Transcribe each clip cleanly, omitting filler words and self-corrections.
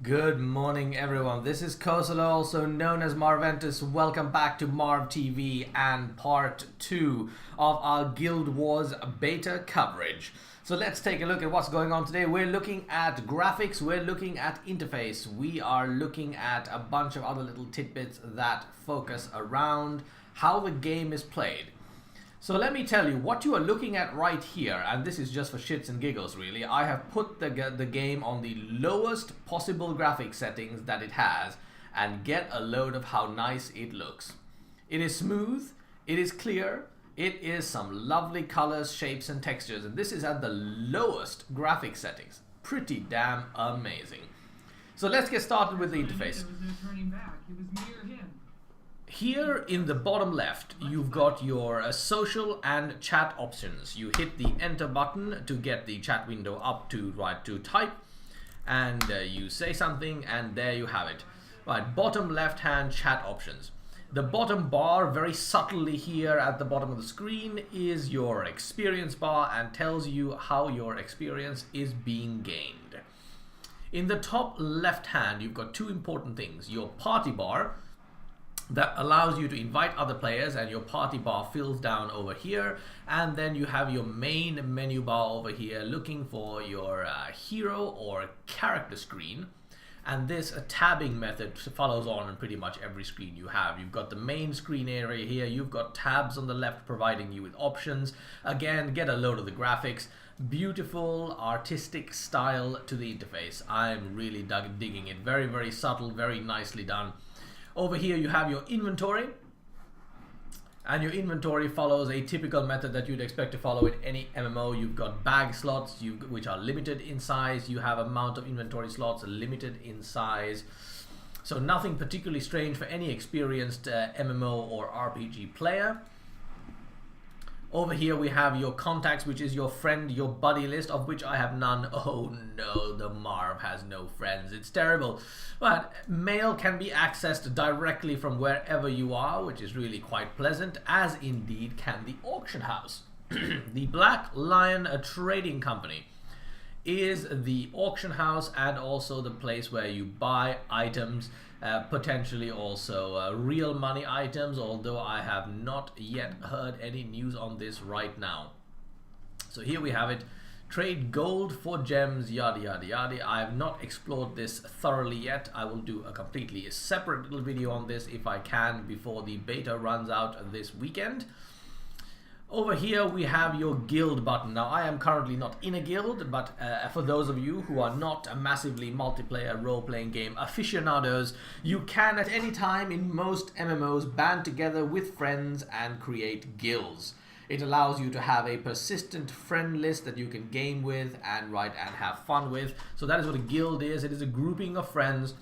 Good morning everyone, this is Kosala, also known as Marventus. Welcome back to MarvTV and part 2 of our Guild Wars beta coverage. So let's take a look at what's going on today. We're looking at graphics, we're looking at interface, we are looking at a bunch of other little tidbits that focus around how the game is played. So let me tell you, what you are looking at right here, and this is just for shits and giggles really, I have put the game on the lowest possible graphic settings that it has, and get a load of how nice it looks. It is smooth, it is clear, it is some lovely colors, shapes and textures, and this is at the lowest graphic settings. Pretty damn amazing. So let's get started with the interface. Here in the bottom left, you've got your social and chat options. You hit the enter button to get the chat window up to type, and you say something, and there you have it. Right, bottom left hand chat options. The bottom bar, very subtly here at the bottom of the screen, is your experience bar and tells you how your experience is being gained. In the top left hand, you've got two important things. Your party bar, that allows you to invite other players, and your party bar fills down over here, and then you have your main menu bar over here looking for your hero or character screen, and this tabbing method follows on in pretty much every screen you have. You've got the main screen area here, you've got tabs on the left providing you with options. Again, get a load of the graphics. Beautiful artistic style to the interface. I'm really digging it. Very, very subtle, very nicely done. Over here you have your inventory, and your inventory follows a typical method that you'd expect to follow in any MMO. You've got bag slots which are limited in size. You have amount of inventory slots limited in size. So nothing particularly strange for any experienced MMO or RPG player. Over here we have your contacts, which is your friend, your buddy list, of which I have none. Oh no, the Marv has no friends. It's terrible. But mail can be accessed directly from wherever you are, which is really quite pleasant, as indeed can the auction house. The Black Lion Trading Company is the auction house and also the place where you buy items, potentially also real money items, although I have not yet heard any news on this right now. So here we have it. Trade gold for gems, yada yada yada. I have not explored this thoroughly yet. I will do a completely separate little video on this if I can before the beta runs out this weekend. Over here we have your guild button. Now I am currently not in a guild, but for those of you who are not a massively multiplayer role-playing game aficionados, you can at any time in most MMOs band together with friends and create guilds. It allows you to have a persistent friend list that you can game with and have fun with. So that is what a guild is. It is a grouping of friends,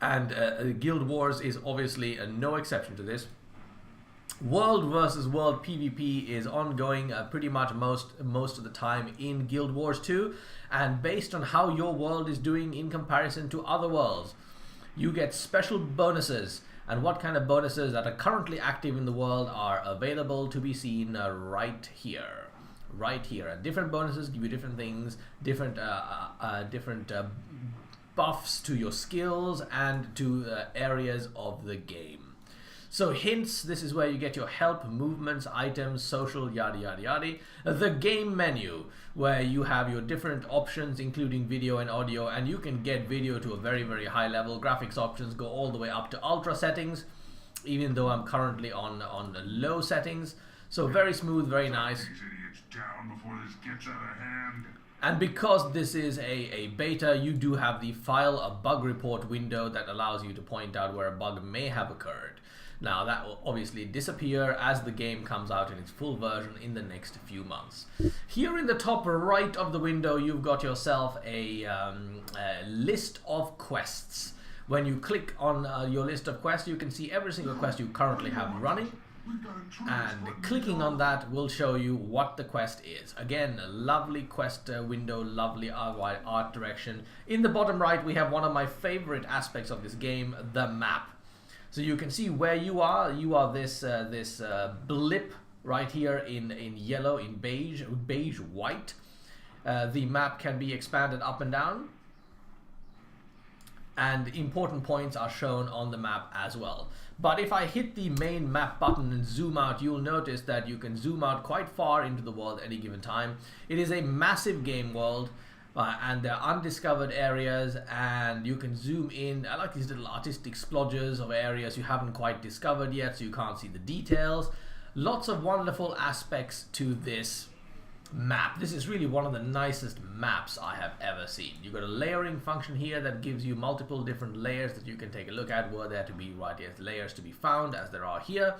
and Guild Wars is obviously no exception to this. World versus world PvP is ongoing pretty much most of the time in Guild Wars 2, and based on how your world is doing in comparison to other worlds, you get special bonuses. And what kind of bonuses that are currently active in the world are available to be seen right here. Right here. And different bonuses give you different things, different buffs to your skills and to areas of the game. So hints, this is where you get your help, movements, items, social, yada yada yada. The game menu, where you have your different options including video and audio, and you can get video to a very, very high level. Graphics options go all the way up to ultra settings, even though I'm currently on low settings. So very smooth, very nice. And because this is a beta, you do have the file a bug report window that allows you to point out where a bug may have occurred. Now that will obviously disappear as the game comes out in its full version in the next few months. Here in the top right of the window you've got yourself a list of quests. When you click on your list of quests, you can see every single quest you currently have running, and clicking on that will show you what the quest is. Again, a lovely quest window, lovely art direction. In the bottom right we have one of my favorite aspects of this game, the map. So you can see where you are. You are this blip right here in yellow, in beige white. The map can be expanded up and down. and important points are shown on the map as well. But if I hit the main map button and zoom out, you'll notice that you can zoom out quite far into the world at any given time. It is a massive game world, and there are undiscovered areas, and you can zoom in. I like these little artistic splodges of areas you haven't quite discovered yet, so you can't see the details. Lots of wonderful aspects to this map. This is really one of the nicest maps I have ever seen. You've got a layering function here that gives you multiple different layers that you can take a look at, were there to be layers to be found, as there are here.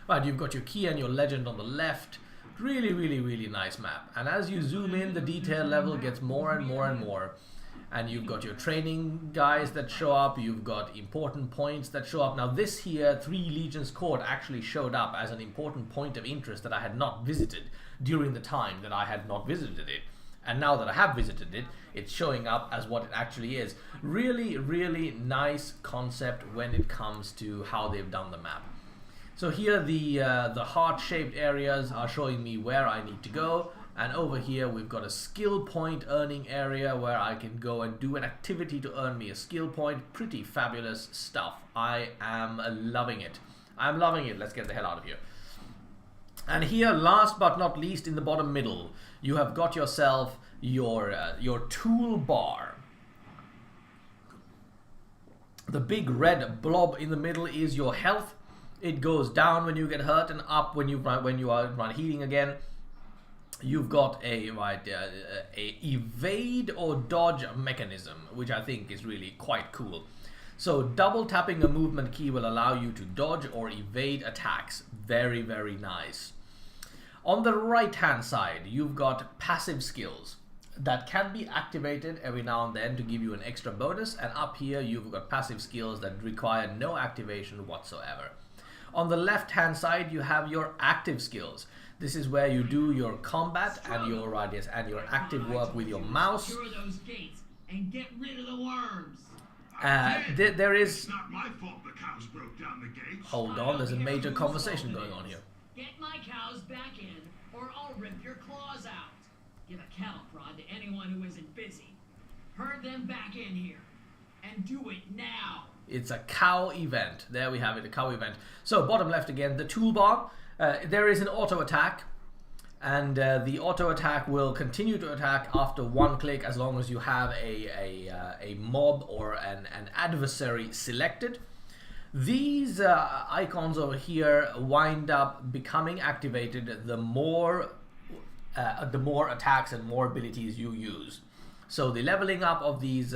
Right, you've got your key and your legend on the left. Really, really, really nice map. And as you zoom in, the detail level gets more and more and more. And you've got your training guys that show up, you've got important points that show up. Now this here, 3 Legions Court, actually showed up as an important point of interest that I had not visited during the time that I had not visited it. And now that I have visited it, it's showing up as what it actually is. Really, really nice concept when it comes to how they've done the map. So here the heart-shaped areas are showing me where I need to go. And over here we've got a skill point earning area where I can go and do an activity to earn me a skill point. Pretty fabulous stuff. I am loving it. I'm loving it. Let's get the hell out of here. And here, last but not least, in the bottom middle, you have got yourself your toolbar. The big red blob in the middle is your health. It goes down when you get hurt and up when you run healing again. You've got a evade or dodge mechanism, which I think is really quite cool. So double tapping a movement key will allow you to dodge or evade attacks. Very, very nice. On the right hand side, you've got passive skills that can be activated every now and then to give you an extra bonus, and up here you've got passive skills that require no activation whatsoever. On the left hand side, you have your active skills. This is where you do your combat and your active work with your mouse. Secure those gates and get rid of the worms. There is. It's not my fault the cows broke down the gates. Hold on, there's a major conversation going on here. Get my cows back in, or I'll rip your claws out. Give a cattle prod to anyone who isn't busy. Herd them back in here, and do it now. It's a cow event. There we have it, a cow event. So bottom left again, the toolbar. There is an auto attack, and the auto attack will continue to attack after 1 click as long as you have a mob or an adversary selected. These icons over here wind up becoming activated the more attacks and more abilities you use. So the leveling up of these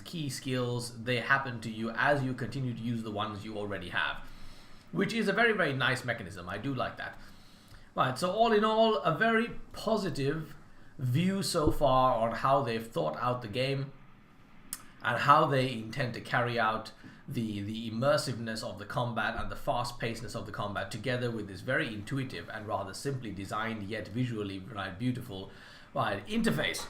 key skills, they happen to you as you continue to use the ones you already have, which is a very, very nice mechanism. I do like that. Right, so all in all, a very positive view so far on how they've thought out the game and how they intend to carry out the immersiveness of the combat and the fast-pacedness of the combat together with this very intuitive and rather simply designed yet visually beautiful interface.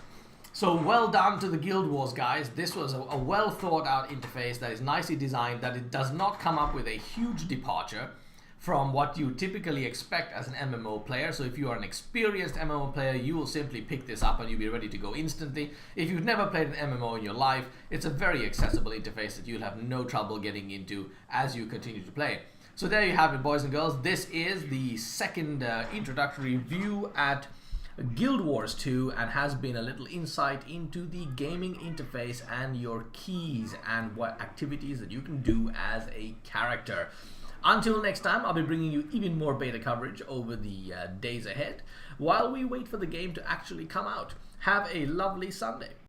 So well done to the Guild Wars guys. This was a well thought out interface that is nicely designed, that it does not come up with a huge departure from what you typically expect as an MMO player. So if you are an experienced MMO player, you will simply pick this up and you'll be ready to go instantly. If you've never played an MMO in your life, it's a very accessible interface that you'll have no trouble getting into as you continue to play. So there you have it, boys and girls. This is the second introductory view at Guild Wars 2 and has been a little insight into the gaming interface and your keys and what activities that you can do as a character. Until next time, I'll be bringing you even more beta coverage over the days ahead while we wait for the game to actually come out. Have a lovely Sunday.